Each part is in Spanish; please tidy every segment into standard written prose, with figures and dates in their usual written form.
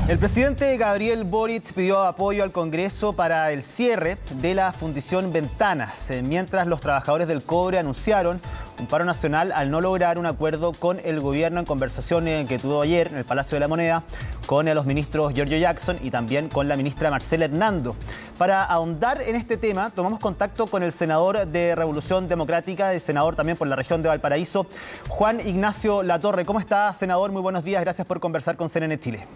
El presidente Gabriel Boric pidió apoyo al Congreso para el cierre de la Fundición Ventanas, mientras los trabajadores del cobre anunciaron un paro nacional al no lograr un acuerdo con el gobierno en conversación que tuvo ayer en el Palacio de la Moneda con los ministros Giorgio Jackson y también con la ministra Marcela Hernando. Para ahondar en este tema, tomamos contacto con el senador de Revolución Democrática, el senador también por la región de Valparaíso, Juan Ignacio Latorre. ¿Cómo está, senador? Muy buenos días. Gracias por conversar con CNN Chile.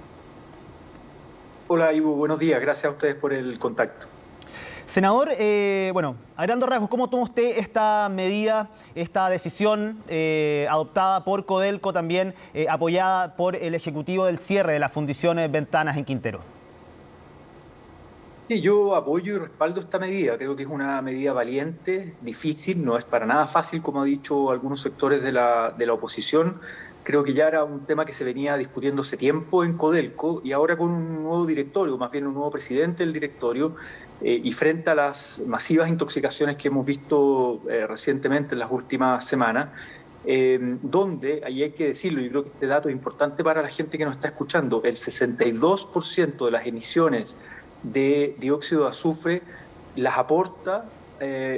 Hola Ivo, buenos días. Gracias a ustedes por el contacto. Senador, a grandes rasgos, ¿cómo toma usted esta medida, esta decisión adoptada por Codelco, también apoyada por el Ejecutivo del cierre de las fundiciones Ventanas en Quintero? Sí, yo apoyo y respaldo esta medida. Creo que es una medida valiente, difícil, no es para nada fácil, como han dicho algunos sectores de la oposición. Creo que ya era un tema que se venía discutiendo hace tiempo en Codelco y ahora con un nuevo directorio, más bien un nuevo presidente del directorio, y frente a las masivas intoxicaciones que hemos visto recientemente en las últimas semanas, donde, ahí hay que decirlo, y creo que este dato es importante para la gente que nos está escuchando, el 62% de las emisiones de dióxido de azufre las aporta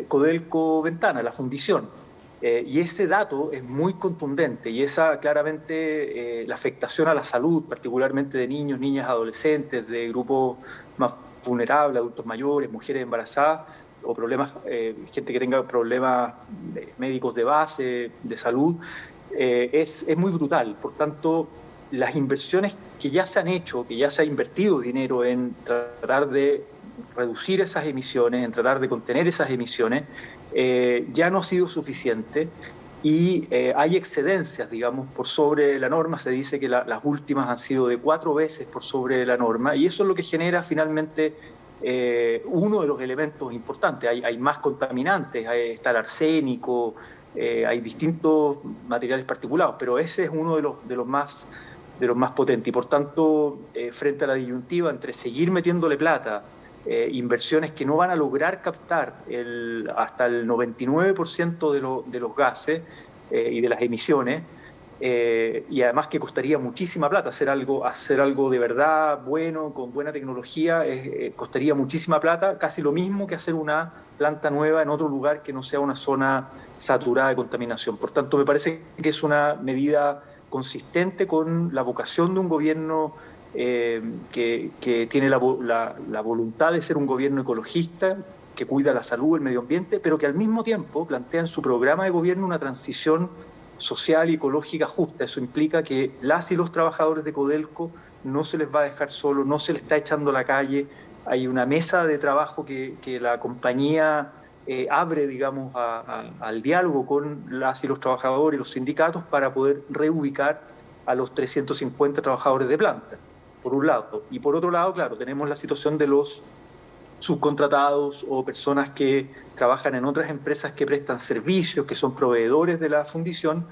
Codelco Ventana, la fundición. Y ese dato es muy contundente y esa claramente la afectación a la salud, particularmente de niños, niñas, adolescentes, de grupos más vulnerables, adultos mayores, mujeres embarazadas o problemas, gente que tenga problemas médicos de base, de salud, es muy brutal. Por tanto, las inversiones que ya se han hecho, que ya se ha invertido dinero en tratar de reducir esas emisiones, en tratar de contener esas emisiones, ya no ha sido suficiente y hay excedencias, digamos, por sobre la norma. Se dice que las últimas han sido de 4 veces por sobre la norma y eso es lo que genera finalmente uno de los elementos importantes. Hay más contaminantes, está el arsénico, hay distintos materiales particulados, pero ese es uno de los más potentes y por tanto, frente a la disyuntiva entre seguir metiéndole plata, inversiones que no van a lograr captar hasta el 99% de los gases y de las emisiones, y además que costaría muchísima plata hacer algo de verdad bueno, con buena tecnología, costaría muchísima plata, casi lo mismo que hacer una planta nueva en otro lugar que no sea una zona saturada de contaminación. Por tanto, me parece que es una medida consistente con la vocación de un gobierno que tiene la voluntad de ser un gobierno ecologista, que cuida la salud, el medio ambiente, pero que al mismo tiempo plantea en su programa de gobierno una transición social y ecológica justa. Eso implica que las y los trabajadores de Codelco no se les va a dejar solo, no se les está echando a la calle. Hay una mesa de trabajo que la compañía abre, digamos, al diálogo con las y los trabajadores y los sindicatos para poder reubicar a los 350 trabajadores de planta, por un lado. Y por otro lado, claro, tenemos la situación de los subcontratados o personas que trabajan en otras empresas que prestan servicios, que son proveedores de la fundición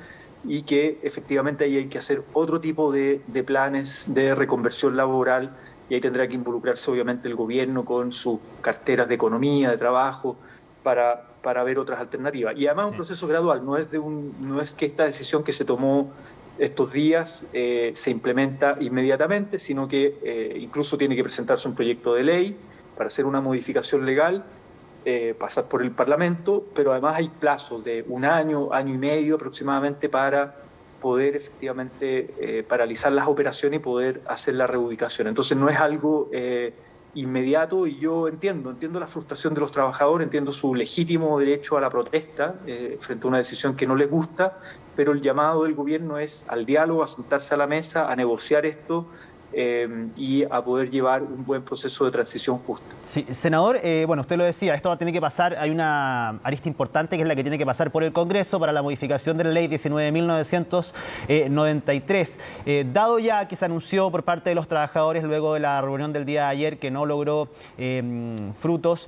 y que efectivamente ahí hay que hacer otro tipo de planes de reconversión laboral y ahí tendrá que involucrarse obviamente el gobierno con sus carteras de economía, de trabajo, para ver otras alternativas. Y además un proceso gradual, no es que esta decisión que se tomó estos días se implementa inmediatamente, sino que incluso tiene que presentarse un proyecto de ley para hacer una modificación legal, pasar por el Parlamento, pero además hay plazos de un año, año y medio aproximadamente para poder efectivamente paralizar las operaciones y poder hacer la reubicación. Entonces no es algo inmediato y yo entiendo la frustración de los trabajadores, entiendo su legítimo derecho a la protesta frente a una decisión que no les gusta, pero el llamado del gobierno es al diálogo, a sentarse a la mesa, a negociar esto y a poder llevar un buen proceso de transición justa. Sí, senador, usted lo decía, esto va a tener que pasar, hay una arista importante que es la que tiene que pasar por el Congreso para la modificación de la ley 19.993. Dado ya que se anunció por parte de los trabajadores luego de la reunión del día de ayer que no logró frutos,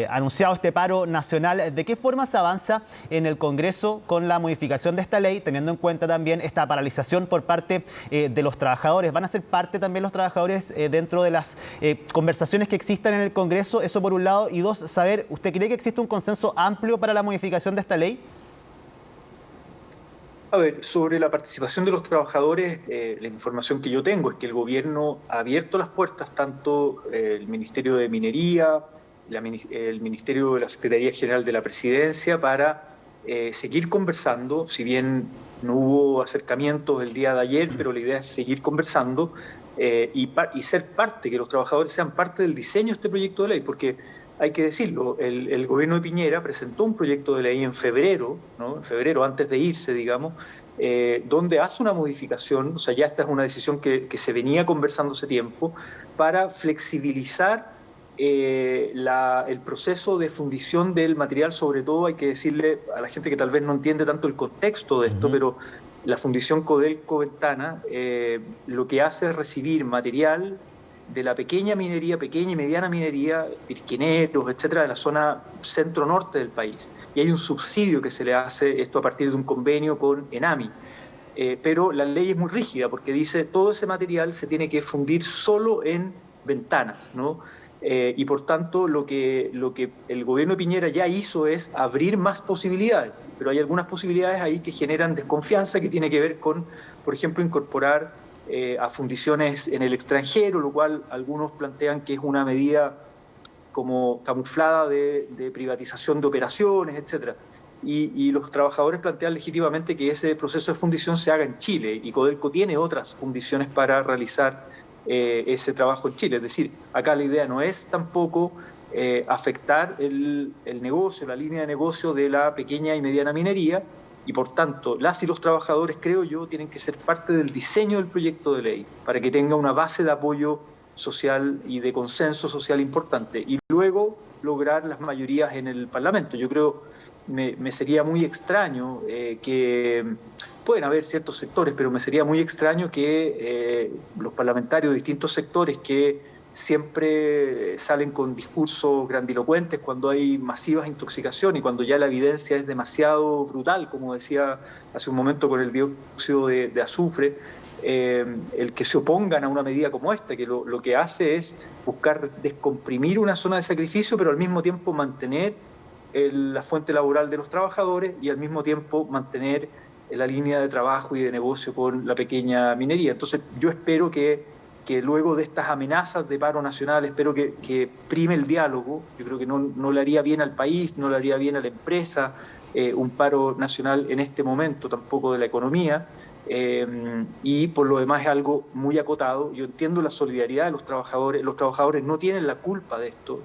anunciado este paro nacional, ¿de qué forma se avanza en el Congreso con la modificación de esta ley, teniendo en cuenta también esta paralización por parte de los trabajadores? ¿Van a ser parte también los trabajadores dentro de las conversaciones que existan en el Congreso? Eso por un lado. Y dos, saber, ¿usted cree que existe un consenso amplio para la modificación de esta ley? A ver, sobre la participación de los trabajadores, la información que yo tengo es que el gobierno ha abierto las puertas, tanto el Ministerio de Minería, el Ministerio de la Secretaría General de la Presidencia, para seguir conversando, si bien no hubo acercamientos el día de ayer, pero la idea es seguir conversando y ser parte, que los trabajadores sean parte del diseño de este proyecto de ley, porque hay que decirlo, el gobierno de Piñera presentó un proyecto de ley en febrero, ¿no? En febrero, antes de irse, digamos, donde hace una modificación, o sea, ya esta es una decisión que se venía conversando hace tiempo, para flexibilizar el proceso de fundición del material. Sobre todo hay que decirle a la gente que tal vez no entiende tanto el contexto de esto, pero la fundición Codelco-Ventana lo que hace es recibir material de la pequeña minería, pequeña y mediana minería, pirquineros, etcétera, de la zona centro-norte del país. Y hay un subsidio que se le hace, esto a partir de un convenio con ENAMI. Pero la ley es muy rígida porque dice todo ese material se tiene que fundir solo en ventanas, ¿no? Y por tanto lo que el gobierno de Piñera ya hizo es abrir más posibilidades, pero hay algunas posibilidades ahí que generan desconfianza, que tiene que ver con, por ejemplo, incorporar a fundiciones en el extranjero, lo cual algunos plantean que es una medida como camuflada de privatización de operaciones, etcétera. Y los trabajadores plantean legítimamente que ese proceso de fundición se haga en Chile, y Codelco tiene otras fundiciones para realizar ese trabajo en Chile. Es decir, acá la idea no es tampoco afectar el negocio, la línea de negocio de la pequeña y mediana minería, y por tanto las y los trabajadores, creo yo, tienen que ser parte del diseño del proyecto de ley para que tenga una base de apoyo social y de consenso social importante, y luego lograr las mayorías en el Parlamento. Yo creo, me sería muy extraño que, pueden haber ciertos sectores, pero me sería muy extraño que los parlamentarios de distintos sectores que siempre salen con discursos grandilocuentes cuando hay masivas intoxicaciones y cuando ya la evidencia es demasiado brutal, como decía hace un momento con el dióxido de azufre, el que se opongan a una medida como esta, que lo que hace es buscar descomprimir una zona de sacrificio, pero al mismo tiempo mantener la fuente laboral de los trabajadores y al mismo tiempo mantener la línea de trabajo y de negocio con la pequeña minería. Entonces yo espero que luego de estas amenazas de paro nacional, espero que prime el diálogo. Yo creo que no le haría bien al país, no le haría bien a la empresa un paro nacional en este momento, tampoco de la economía, y por lo demás es algo muy acotado. Yo entiendo la solidaridad de los trabajadores no tienen la culpa de esto,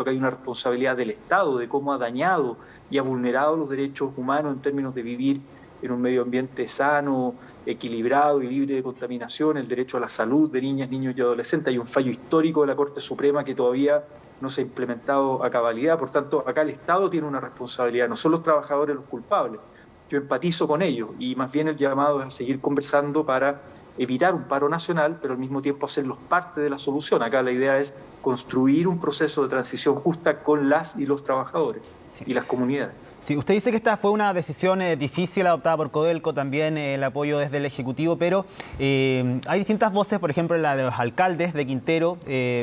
que hay una responsabilidad del Estado de cómo ha dañado y ha vulnerado los derechos humanos en términos de vivir en un medio ambiente sano, equilibrado y libre de contaminación, el derecho a la salud de niñas, niños y adolescentes. Hay un fallo histórico de la Corte Suprema que todavía no se ha implementado a cabalidad. Por tanto, acá el Estado tiene una responsabilidad, no son los trabajadores los culpables. Yo empatizo con ellos y más bien el llamado es a seguir conversando para evitar un paro nacional, pero al mismo tiempo hacerlos parte de la solución. Acá la idea es construir un proceso de transición justa con las y los trabajadores y las comunidades. Sí, usted dice que esta fue una decisión difícil adoptada por Codelco, también el apoyo desde el Ejecutivo, pero hay distintas voces, por ejemplo, la de los alcaldes de Quintero,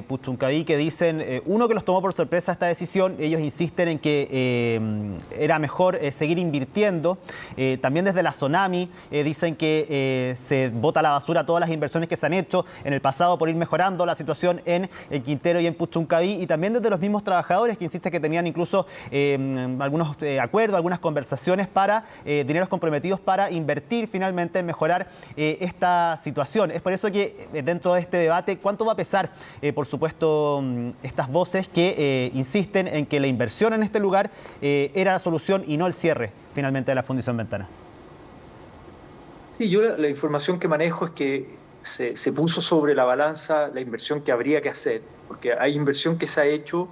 Puchuncaví, que dicen, uno, que los tomó por sorpresa esta decisión. Ellos insisten en que era mejor seguir invirtiendo. También desde la Sonami dicen que se bota a la basura todas las inversiones que se han hecho en el pasado por ir mejorando la situación en Quintero y en Puchuncaví. Y también desde los mismos trabajadores, que insisten que tenían incluso algunos acuerdos, algunas conversaciones para dineros comprometidos para invertir finalmente en mejorar esta situación. Es por eso que dentro de este debate, ¿cuánto va a pesar, por supuesto, estas voces que insisten en que la inversión en este lugar era la solución y no el cierre finalmente de la Fundición Ventana? Sí, yo la información que manejo es que se puso sobre la balanza la inversión que habría que hacer, porque hay inversión que se ha hecho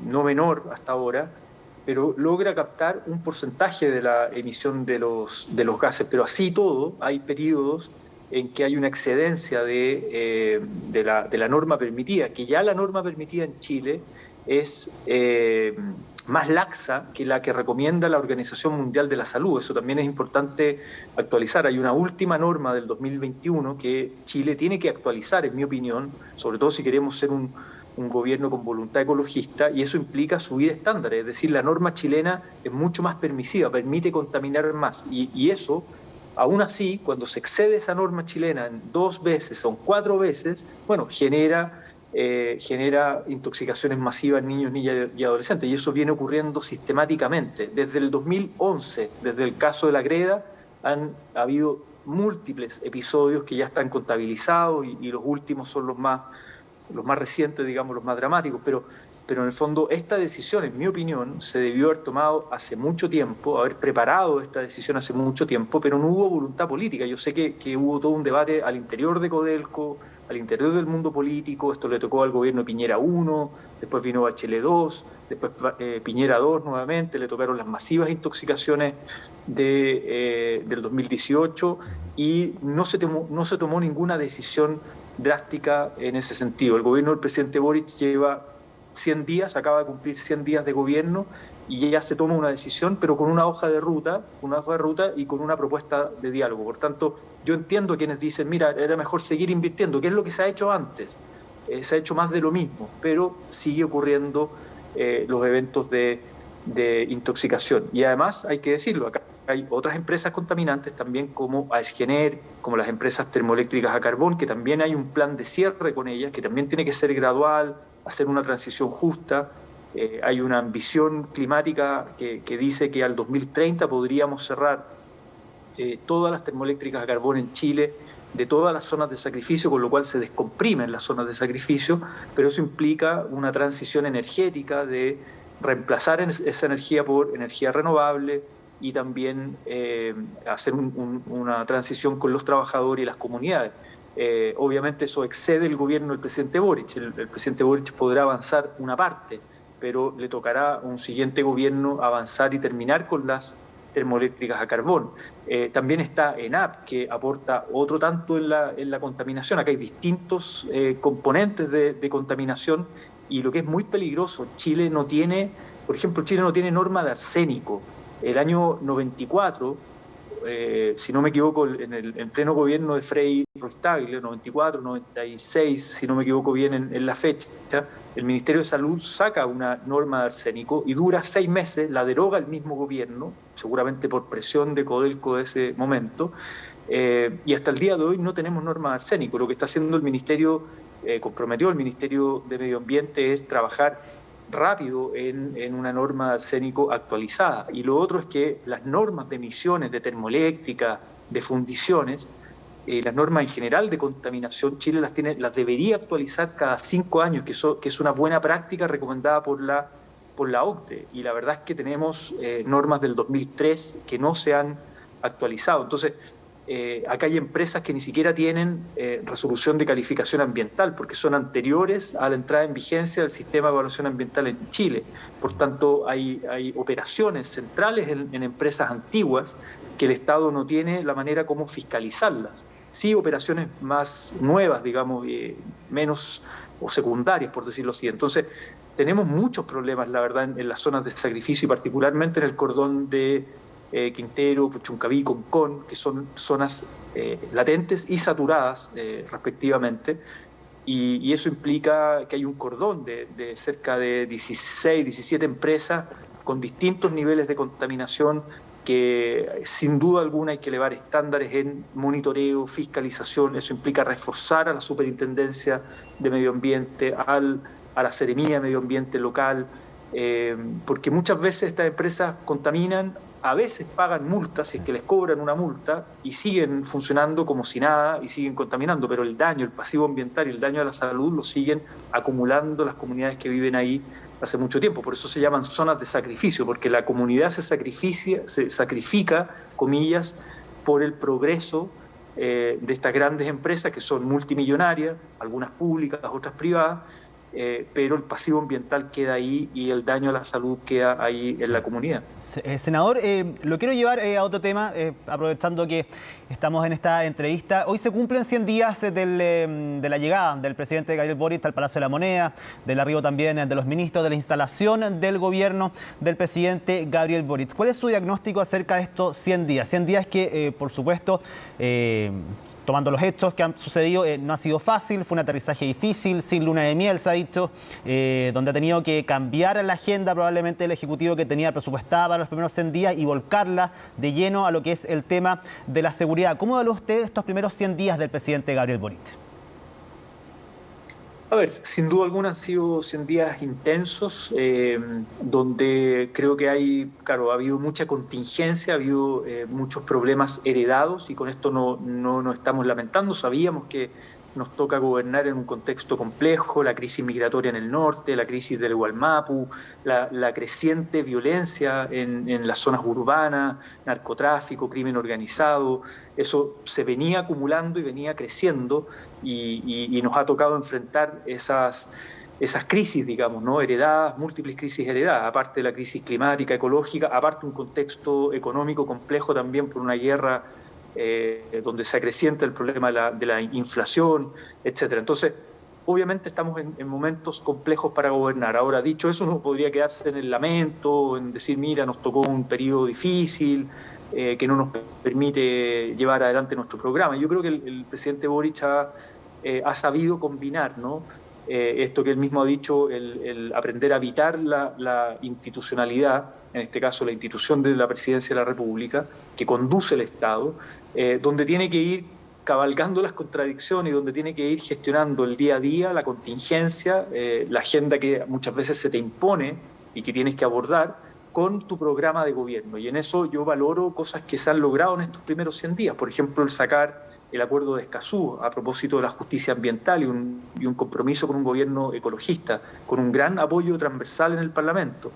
no menor hasta ahora, pero logra captar un porcentaje de la emisión de los gases. Pero así todo, hay periodos en que hay una excedencia de la norma permitida, que ya la norma permitida en Chile es más laxa que la que recomienda la Organización Mundial de la Salud. Eso también es importante actualizar. Hay una última norma del 2021 que Chile tiene que actualizar, en mi opinión, sobre todo si queremos ser un un gobierno con voluntad ecologista, y eso implica subir estándares, es decir, la norma chilena es mucho más permisiva, permite contaminar más, y eso, aún así, cuando se excede esa norma chilena en 2 veces o en 4 veces, bueno, genera intoxicaciones masivas en niños, niñas y adolescentes, y eso viene ocurriendo sistemáticamente. Desde el 2011, desde el caso de la Greda, han habido múltiples episodios que ya están contabilizados, y los últimos son los más recientes, digamos, los más dramáticos, pero en el fondo esta decisión, en mi opinión, se debió haber tomado hace mucho tiempo, haber preparado esta decisión hace mucho tiempo, pero no hubo voluntad política. Yo sé que hubo todo un debate al interior de Codelco, al interior del mundo político. Esto le tocó al gobierno Piñera 1, después vino Bachelet 2, después Piñera 2 nuevamente, le tocaron las masivas intoxicaciones del 2018, y no se tomó ninguna decisión drástica en ese sentido. El gobierno del presidente Boric lleva 100 días, acaba de cumplir 100 días de gobierno, y ya se toma una decisión, pero con una hoja de ruta y con una propuesta de diálogo. Por tanto, yo entiendo a quienes dicen, mira, era mejor seguir invirtiendo, que es lo que se ha hecho antes. Se ha hecho más de lo mismo, pero sigue ocurriendo los eventos de intoxicación. Y además, hay que decirlo, acá hay otras empresas contaminantes también, como AESGener, como las empresas termoeléctricas a carbón, que también hay un plan de cierre con ellas, que también tiene que ser gradual, hacer una transición justa. Hay una ambición climática que dice que al 2030 podríamos cerrar todas las termoeléctricas a carbón en Chile, de todas las zonas de sacrificio, con lo cual se descomprimen las zonas de sacrificio, pero eso implica una transición energética de reemplazar esa energía por energía renovable, y también hacer una transición con los trabajadores y las comunidades. Obviamente eso excede el gobierno del presidente Boric. El presidente Boric podrá avanzar una parte, pero le tocará a un siguiente gobierno avanzar y terminar con las termoeléctricas a carbón. También está ENAP, que aporta otro tanto en la contaminación. Acá hay distintos componentes de contaminación, y lo que es muy peligroso, Chile no tiene norma de arsénico. El año 94, si no me equivoco, en pleno gobierno de Frei Ruiz-Tagle, 94, 96, si no me equivoco bien en la fecha, el Ministerio de Salud saca una norma de arsénico y dura 6 meses, la deroga el mismo gobierno, seguramente por presión de Codelco de ese momento, y hasta el día de hoy no tenemos norma de arsénico. Lo que está haciendo el Ministerio, comprometió el Ministerio de Medio Ambiente, es trabajar rápido en una norma de arsénico actualizada. Y lo otro es que las normas de emisiones de termoeléctrica, de fundiciones, las normas en general de contaminación, Chile las debería actualizar cada 5 años, que es una buena práctica recomendada por la OCDE. Y la verdad es que tenemos normas del 2003 que no se han actualizado. Entonces, acá hay empresas que ni siquiera tienen resolución de calificación ambiental, porque son anteriores a la entrada en vigencia del sistema de evaluación ambiental en Chile. Por tanto, hay operaciones centrales en empresas antiguas que el Estado no tiene la manera como fiscalizarlas. Sí, operaciones más nuevas, digamos, menos o secundarias, por decirlo así. Entonces, tenemos muchos problemas, la verdad, en las zonas de sacrificio, y particularmente en el cordón de Quintero, Puchuncaví, Concón, que son zonas latentes y saturadas respectivamente, y eso implica que hay un cordón de cerca de 16, 17 empresas con distintos niveles de contaminación, que sin duda alguna hay que elevar estándares en monitoreo, fiscalización. Eso implica reforzar a la Superintendencia de Medio Ambiente, a la Seremía de Medio Ambiente local, porque muchas veces estas empresas contaminan, a veces pagan multas, si es que les cobran una multa, y siguen funcionando como si nada y siguen contaminando, pero el daño, el pasivo ambiental y el daño a la salud lo siguen acumulando las comunidades que viven ahí hace mucho tiempo. Por eso se llaman zonas de sacrificio, porque la comunidad se sacrifica, comillas, por el progreso de estas grandes empresas que son multimillonarias, algunas públicas, otras privadas, pero el pasivo ambiental queda ahí y el daño a la salud queda ahí en la comunidad. Senador, lo quiero llevar a otro tema, aprovechando que estamos en esta entrevista. Hoy se cumplen 100 días de la llegada del presidente Gabriel Boric al Palacio de la Moneda, del arribo también de los ministros, de la instalación del gobierno del presidente Gabriel Boric. ¿Cuál es su diagnóstico acerca de estos 100 días? 100 días que, por supuesto, tomando los hechos que han sucedido, no ha sido fácil, fue un aterrizaje difícil, sin luna de miel, se ha dicho, donde ha tenido que cambiar la agenda probablemente del Ejecutivo que tenía presupuestada para los primeros 100 días y volcarla de lleno a lo que es el tema de la seguridad. ¿Cómo evalúa usted estos primeros 100 días del presidente Gabriel Boric? A ver, sin duda alguna han sido 100 días intensos, donde creo que ha habido mucha contingencia, ha habido muchos problemas heredados y con esto no nos estamos lamentando. Sabíamos que nos toca gobernar en un contexto complejo, la crisis migratoria en el norte, la crisis del Gualmapu, la creciente violencia en las zonas urbanas, narcotráfico, crimen organizado. Eso se venía acumulando y venía creciendo y nos ha tocado enfrentar esas crisis, digamos, ¿no? Heredadas, múltiples crisis heredadas, aparte de la crisis climática, ecológica, aparte un contexto económico complejo también por una guerra donde se acrecienta el problema de la inflación, etcétera. Entonces, obviamente estamos en momentos complejos para gobernar. Ahora, dicho eso, no podría quedarse en el lamento, en decir, mira, nos tocó un periodo difícil, que no nos permite llevar adelante nuestro programa. Yo creo que el presidente Boric ha sabido combinar, ¿no? Esto que él mismo ha dicho, el aprender a evitar la institucionalidad, en este caso la institución de la Presidencia de la República, que conduce el Estado, donde tiene que ir cabalgando las contradicciones y donde tiene que ir gestionando el día a día, la contingencia, la agenda que muchas veces se te impone y que tienes que abordar con tu programa de gobierno. Y en eso yo valoro cosas que se han logrado en estos primeros 100 días. Por ejemplo, el sacar el acuerdo de Escazú a propósito de la justicia ambiental y un compromiso con un gobierno ecologista, con un gran apoyo transversal en el Parlamento,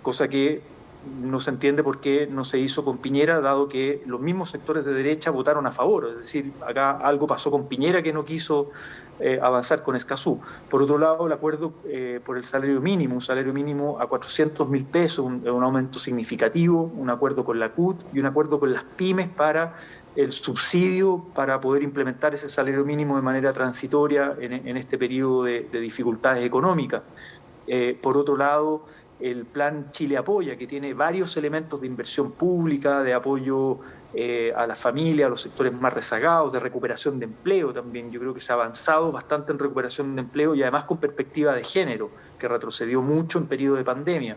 cosa que no se entiende por qué no se hizo con Piñera, dado que los mismos sectores de derecha votaron a favor. Es decir, acá algo pasó con Piñera que no quiso avanzar con Escazú. Por otro lado, el acuerdo por el salario mínimo, un salario mínimo a 400.000 pesos, un aumento significativo, un acuerdo con la CUT y un acuerdo con las pymes para el subsidio para poder implementar ese salario mínimo de manera transitoria en este periodo de dificultades económicas. Por otro lado, el plan Chile Apoya, que tiene varios elementos de inversión pública, de apoyo a la familia, a los sectores más rezagados, de recuperación de empleo también. Yo creo que se ha avanzado bastante en recuperación de empleo y además con perspectiva de género, que retrocedió mucho en periodo de pandemia.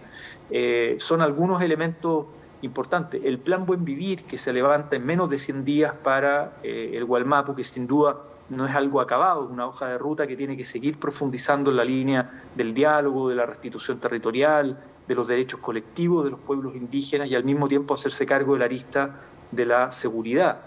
Son algunos elementos importante. El plan Buen Vivir, que se levanta en menos de 100 días para el Gualmapu, que sin duda no es algo acabado, es una hoja de ruta que tiene que seguir profundizando en la línea del diálogo, de la restitución territorial, de los derechos colectivos de los pueblos indígenas y al mismo tiempo hacerse cargo de la arista de la seguridad.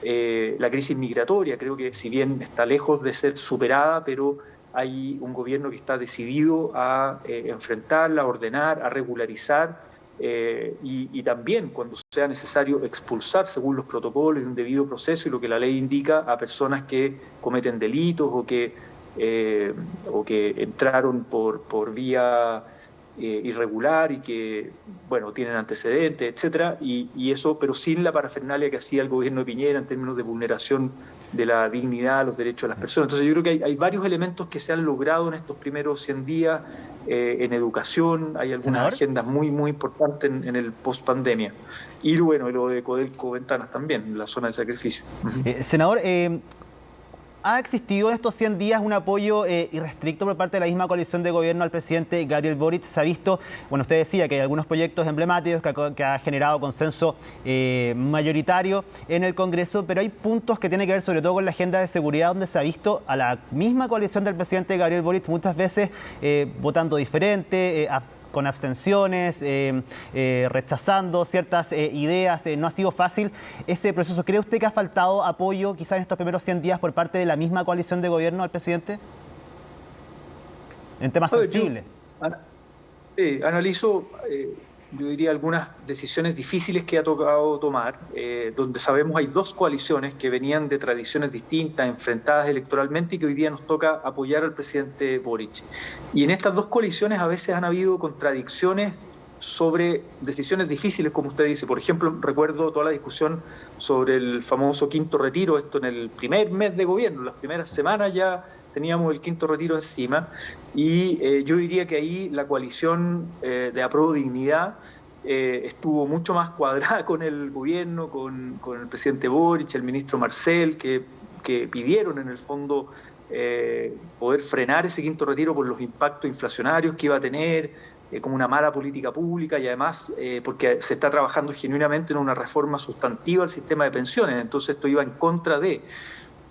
La crisis migratoria, creo que si bien está lejos de ser superada, pero hay un gobierno que está decidido a enfrentarla, a ordenar, a regularizar, y también cuando sea necesario expulsar según los protocolos y un debido proceso y lo que la ley indica a personas que cometen delitos o que entraron por vía irregular y que tienen antecedentes, etcétera, y eso, pero sin la parafernalia que hacía el gobierno de Piñera en términos de vulneración de la dignidad, los derechos de las personas. Entonces yo creo que hay varios elementos que se han logrado en estos primeros 100 días. En educación hay algunas agendas muy, muy importantes en el post-pandemia. Y lo de Codelco Ventanas también, la zona del sacrificio. Senador, ¿ha existido en estos 100 días un apoyo irrestricto por parte de la misma coalición de gobierno al presidente Gabriel Boric? Se ha visto, usted decía que hay algunos proyectos emblemáticos que ha generado consenso mayoritario en el Congreso, pero hay puntos que tienen que ver sobre todo con la agenda de seguridad, donde se ha visto a la misma coalición del presidente Gabriel Boric muchas veces votando diferente, con abstenciones, rechazando ciertas ideas. No ha sido fácil ese proceso. ¿Cree usted que ha faltado apoyo quizás en estos primeros 100 días por parte de la misma coalición de gobierno al presidente? En temas sensibles. Analizo, yo diría, algunas decisiones difíciles que ha tocado tomar, donde sabemos hay dos coaliciones que venían de tradiciones distintas, enfrentadas electoralmente y que hoy día nos toca apoyar al presidente Boric. Y en estas dos coaliciones a veces han habido contradicciones sobre decisiones difíciles, como usted dice. Por ejemplo, recuerdo toda la discusión sobre el famoso quinto retiro, esto en el primer mes de gobierno, las primeras semanas ya teníamos el quinto retiro encima, y yo diría que ahí la coalición de Apruebo Dignidad estuvo mucho más cuadrada con el gobierno, con el presidente Boric, el ministro Marcel, que que pidieron en el fondo poder frenar ese quinto retiro por los impactos inflacionarios que iba a tener, como una mala política pública y además porque se está trabajando genuinamente en una reforma sustantiva al sistema de pensiones, entonces esto iba en contra de...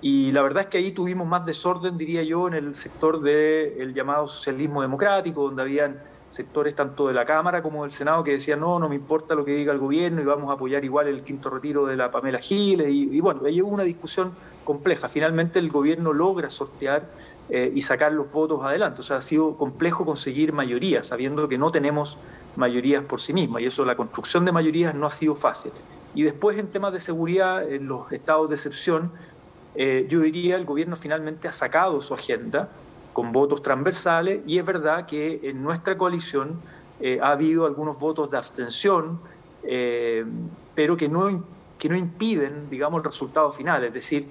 Y la verdad es que ahí tuvimos más desorden, diría yo, en el sector del llamado socialismo democrático, donde habían sectores tanto de la Cámara como del Senado que decían no me importa lo que diga el gobierno y vamos a apoyar igual el quinto retiro de la Pamela Giles y bueno, ahí hubo una discusión compleja. Finalmente el gobierno logra sortear y sacar los votos adelante. O sea, ha sido complejo conseguir mayorías, sabiendo que no tenemos mayorías por sí mismas y eso, la construcción de mayorías no ha sido fácil. Y después en temas de seguridad, en los estados de excepción, yo diría el gobierno finalmente ha sacado su agenda con votos transversales y es verdad que en nuestra coalición ha habido algunos votos de abstención, pero que no impiden, digamos, el resultado final. Es decir,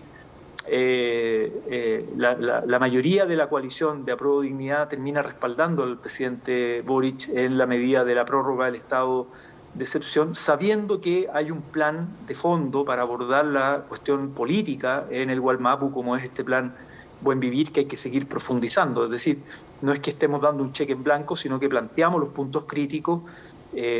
la mayoría de la coalición de Apruebo Dignidad termina respaldando al presidente Boric en la medida de la prórroga del estado de excepción, sabiendo que hay un plan de fondo para abordar la cuestión política en el Gualmapu, como es este plan Buen Vivir, que hay que seguir profundizando. Es decir, no es que estemos dando un cheque en blanco, sino que planteamos los puntos críticos,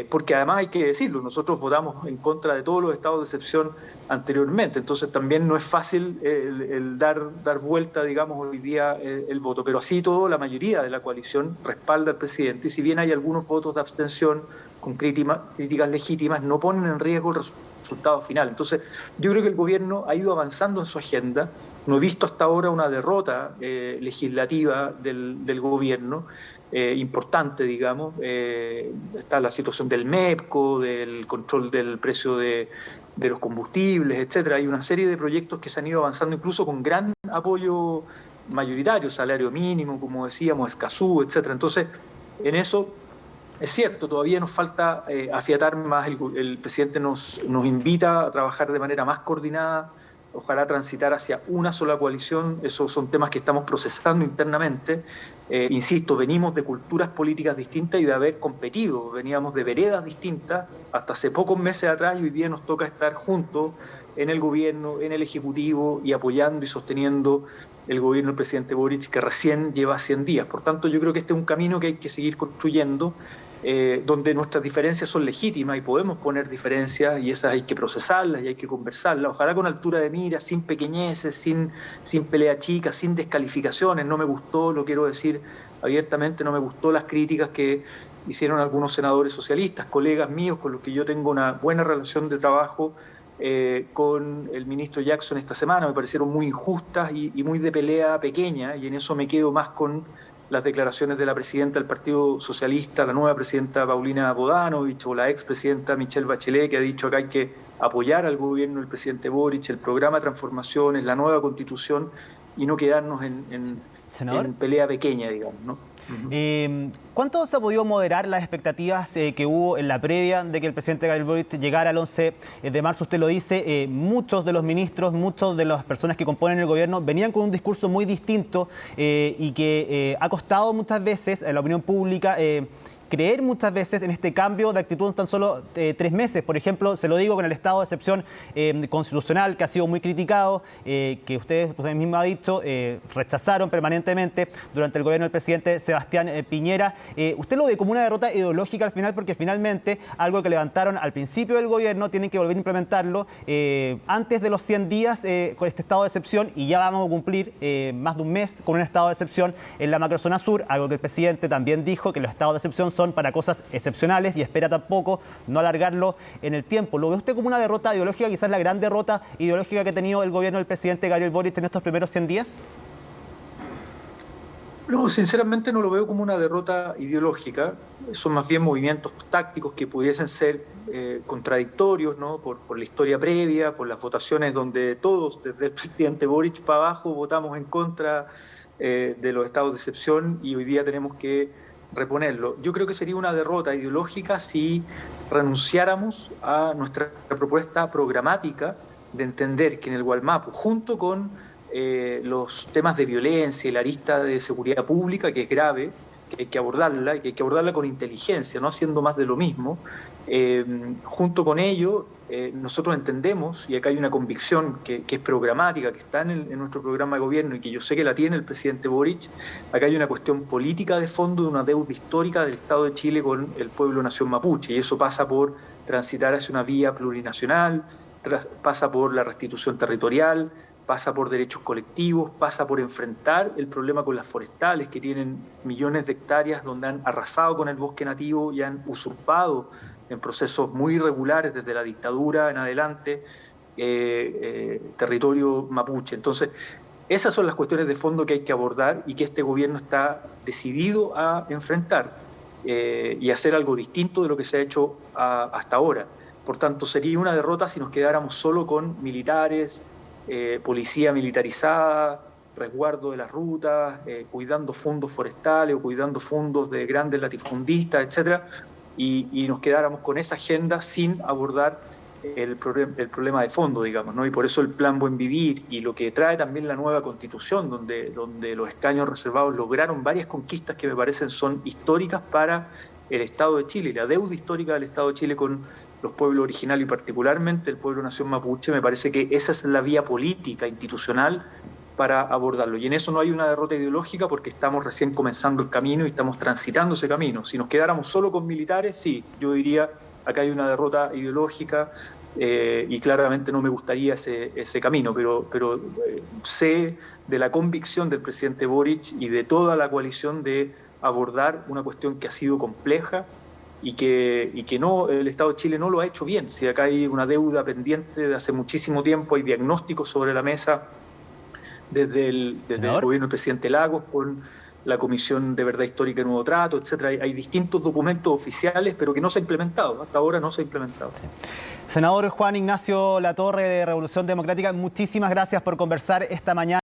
porque además hay que decirlo, nosotros votamos en contra de todos los estados de excepción anteriormente, entonces también no es fácil el dar vuelta, digamos, hoy día el voto, pero así todo la mayoría de la coalición respalda al presidente y si bien hay algunos votos de abstención con críticas legítimas, no ponen en riesgo el resultado final. Entonces yo creo que el gobierno ha ido avanzando en su agenda. No he visto hasta ahora una derrota legislativa del gobierno importante, digamos. Está la situación del MEPCO, del control del precio de los combustibles, etcétera. Hay una serie de proyectos que se han ido avanzando incluso con gran apoyo mayoritario, salario mínimo, como decíamos, Escazú, etcétera. Entonces, en eso es cierto, todavía nos falta afiatar más. El presidente nos invita a trabajar de manera más coordinada, ojalá transitar hacia una sola coalición. Esos son temas que estamos procesando internamente. Insisto, venimos de culturas políticas distintas y de haber competido, veníamos de veredas distintas hasta hace pocos meses atrás y hoy día nos toca estar juntos en el gobierno, en el Ejecutivo y apoyando y sosteniendo el gobierno del presidente Boric, que recién lleva 100 días. Por tanto, yo creo que este es un camino que hay que seguir construyendo, donde nuestras diferencias son legítimas y podemos poner diferencias y esas hay que procesarlas y hay que conversarlas, ojalá con altura de mira, sin pequeñeces, sin pelea chica, sin descalificaciones. No me gustó, lo quiero decir abiertamente, no me gustó las críticas que hicieron algunos senadores socialistas, colegas míos con los que yo tengo una buena relación de trabajo, con el ministro Jackson esta semana. Me parecieron muy injustas y muy de pelea pequeña, y en eso me quedo más con las declaraciones de la presidenta del Partido Socialista, la nueva presidenta Paulina Bodanovich, o la expresidenta Michelle Bachelet, que ha dicho que hay que apoyar al gobierno del presidente Boric, el programa de transformaciones, la nueva constitución, y no quedarnos en pelea pequeña, digamos, ¿no? ¿Cuánto se ha podido moderar las expectativas que hubo en la previa de que el presidente Gabriel Boric llegara el 11 de marzo? Usted lo dice, muchos de los ministros, muchas de las personas que componen el gobierno venían con un discurso muy distinto y que ha costado muchas veces en la opinión pública creer muchas veces en este cambio de actitud en tan solo 3 meses. Por ejemplo, se lo digo con el estado de excepción constitucional, que ha sido muy criticado, que usted mismo ha dicho, rechazaron permanentemente durante el gobierno del presidente Sebastián Piñera. ¿Usted lo ve como una derrota ideológica al final? Porque finalmente algo que levantaron al principio del gobierno tienen que volver a implementarlo antes de los 100 días con este estado de excepción, y ya vamos a cumplir más de un mes con un estado de excepción en la macrozona sur, algo que el presidente también dijo, que los estados de excepción son para cosas excepcionales y espera tampoco no alargarlo en el tiempo. ¿Lo ve usted como una derrota ideológica, quizás la gran derrota ideológica que ha tenido el gobierno del presidente Gabriel Boric en estos primeros 100 días? No, sinceramente no lo veo como una derrota ideológica. Son más bien movimientos tácticos que pudiesen ser contradictorios, ¿no? Por la historia previa, por las votaciones donde todos, desde el presidente Boric para abajo, votamos en contra de los estados de excepción y hoy día tenemos que reponerlo. Yo creo que sería una derrota ideológica si renunciáramos a nuestra propuesta programática de entender que en el Gualmapu, junto con los temas de violencia y la arista de seguridad pública, que es grave, que hay que abordarla y que hay que abordarla con inteligencia, no haciendo más de lo mismo, Junto con ello, nosotros entendemos, y acá hay una convicción que es programática, que está en nuestro programa de gobierno y que yo sé que la tiene el presidente Boric, acá hay una cuestión política de fondo de una deuda histórica del Estado de Chile con el pueblo nación mapuche, y eso pasa por transitar hacia una vía plurinacional, pasa por la restitución territorial, pasa por derechos colectivos, pasa por enfrentar el problema con las forestales, que tienen millones de hectáreas donde han arrasado con el bosque nativo y han usurpado en procesos muy irregulares desde la dictadura en adelante, territorio mapuche. Entonces, esas son las cuestiones de fondo que hay que abordar y que este gobierno está decidido a enfrentar y hacer algo distinto de lo que se ha hecho hasta ahora. Por tanto, sería una derrota si nos quedáramos solo con militares, policía militarizada, resguardo de las rutas, cuidando fondos forestales o cuidando fondos de grandes latifundistas, etcétera, y nos quedáramos con esa agenda sin abordar el problema de fondo, digamos, ¿no? Y por eso el Plan Buen Vivir y lo que trae también la nueva Constitución, donde los escaños reservados lograron varias conquistas que me parecen son históricas para el Estado de Chile, y la deuda histórica del Estado de Chile con los pueblos originarios y particularmente el pueblo nación mapuche, me parece que esa es la vía política, institucional, para abordarlo. Y en eso no hay una derrota ideológica porque estamos recién comenzando el camino y estamos transitando ese camino. Si nos quedáramos solo con militares, sí, yo diría acá hay una derrota ideológica y claramente no me gustaría ese camino, pero sé de la convicción del presidente Boric y de toda la coalición de abordar una cuestión que ha sido compleja y que no, el Estado de Chile no lo ha hecho bien. Si acá hay una deuda pendiente de hace muchísimo tiempo, hay diagnósticos sobre la mesa desde el gobierno del presidente Lagos con la Comisión de Verdad Histórica y Nuevo Trato, etcétera. Hay distintos documentos oficiales, pero que no se ha implementado. Hasta ahora no se ha implementado. Sí. Senador Juan Ignacio Latorre de Revolución Democrática, muchísimas gracias por conversar esta mañana.